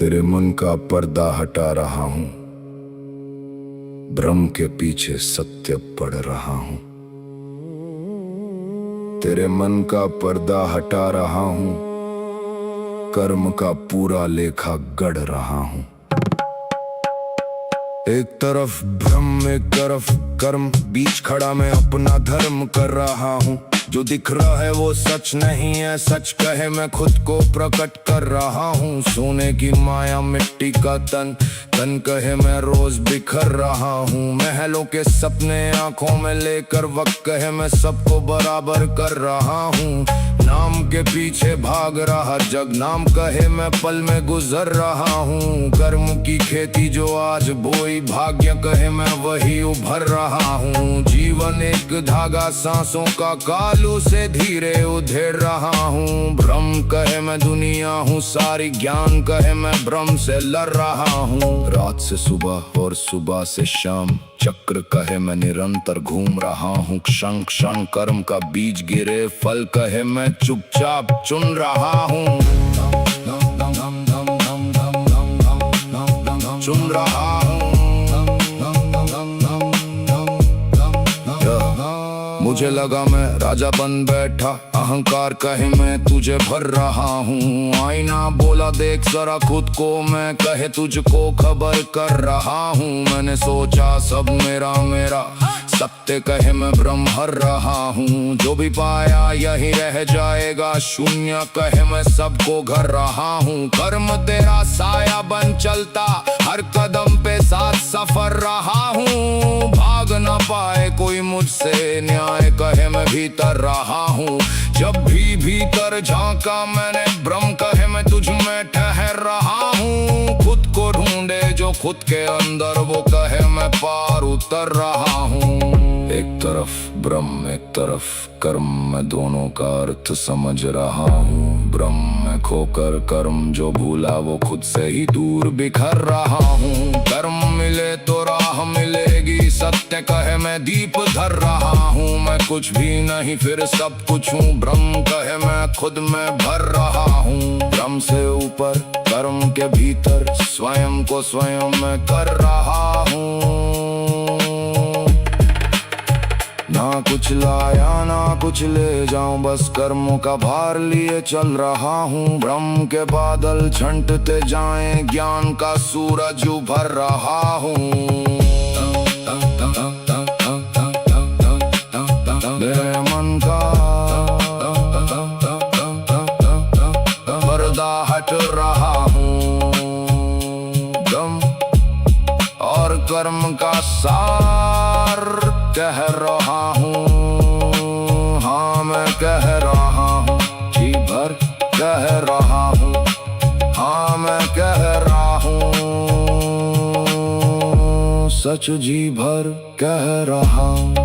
तेरे मन का पर्दा हटा रहा हूं, भ्रम के पीछे सत्य पढ़ रहा हूं। तेरे मन का पर्दा हटा रहा हूं, कर्म का पूरा लेखा गढ़ रहा हूं। एक तरफ भ्रम एक तरफ कर्म, बीच खड़ा मैं अपना धर्म कर रहा हूं। जो दिख रहा है वो सच नहीं है, सच कहे मैं खुद को प्रकट कर रहा हूँ। सोने की माया मिट्टी का तन, तन कहे मैं रोज बिखर रहा हूँ। महलों के सपने आंखों में लेकर वक्त कहे मैं सबको बराबर कर रहा हूँ। नाम के पीछे भाग रहा जग, नाम कहे मैं पल में गुजर रहा हूँ। कर्म की खेती जो आज बोई, भाग्य कहे मैं वही उभर रहा हूँ। जीवन एक धागा सांसों का, कालू से धीरे उधेड़ रहा हूँ। भ्रम कहे मैं दुनिया हूँ सारी, ज्ञान कहे मैं भ्रम से लड़ रहा हूँ। रात से सुबह और सुबह से शाम, चक्र कहे मैं निरंतर घूम रहा हूँ। क्षण क्षण कर्म का बीज गिरे, फल कहे मैं चुपचाप चुन रहा हूँ। चुन रहा हूँ। मुझे लगा मैं राजा बन बैठा, अहंकार कहे मैं तुझे भर रहा हूँ। आईना बोला देख जरा खुद को, मैं कहे तुझको खबर कर रहा हूँ। मैंने सोचा सब मेरा मेरा, सत्य कहे मैं भ्रम हर रहा हूँ। जो भी पाया यही रह जाएगा, शून्य कहे मैं सबको घर रहा हूँ। कर्म तेरा साया बन चलता, हर कदम पे साथ सफर रहा हूँ। भाग ना पाए कोई मुझसे, न्याय कहे मैं भीतर रहा हूँ। जब भी भीतर झांका मैंने, भ्रम कहे मैं तुझ में ठहर रहा हूँ। खुद को ढूंढे जो खुद के अंदर, वो कहे मैं पार उतर रहा हूँ। एक तरफ भ्रम एक तरफ कर्म, मैं दोनों का अर्थ समझ रहा हूँ। भ्रम में खोकर कर्म जो भूला, वो खुद से ही दूर बिखर रहा हूँ। कर्म मिले तो राह मिलेगी, सत्य कहे मैं दीप धर रहा हूँ। मैं कुछ भी नहीं फिर सब कुछ हूँ, भ्रम कहे मैं खुद में भर रहा हूँ। भ्रम से ऊपर कर्म के भीतर, स्वयं को स्वयं मैं कर रहा हूँ। ना कुछ लाया ना कुछ ले जाऊं, बस कर्मों का भार लिए चल रहा हूँ। भ्रम के बादल छंटते जाएं, ज्ञान का सूरज उभर रहा हूँ। मेरे मन का पर्दा हट रहा हूँ, भ्रम और कर्म का सार कह रहा हूँ। हाँ मैं कह रहा हूँ, जी भर कह रहा हूँ। हाँ मैं कह रहा हूँ, सच जी भर कह रहा हूँ।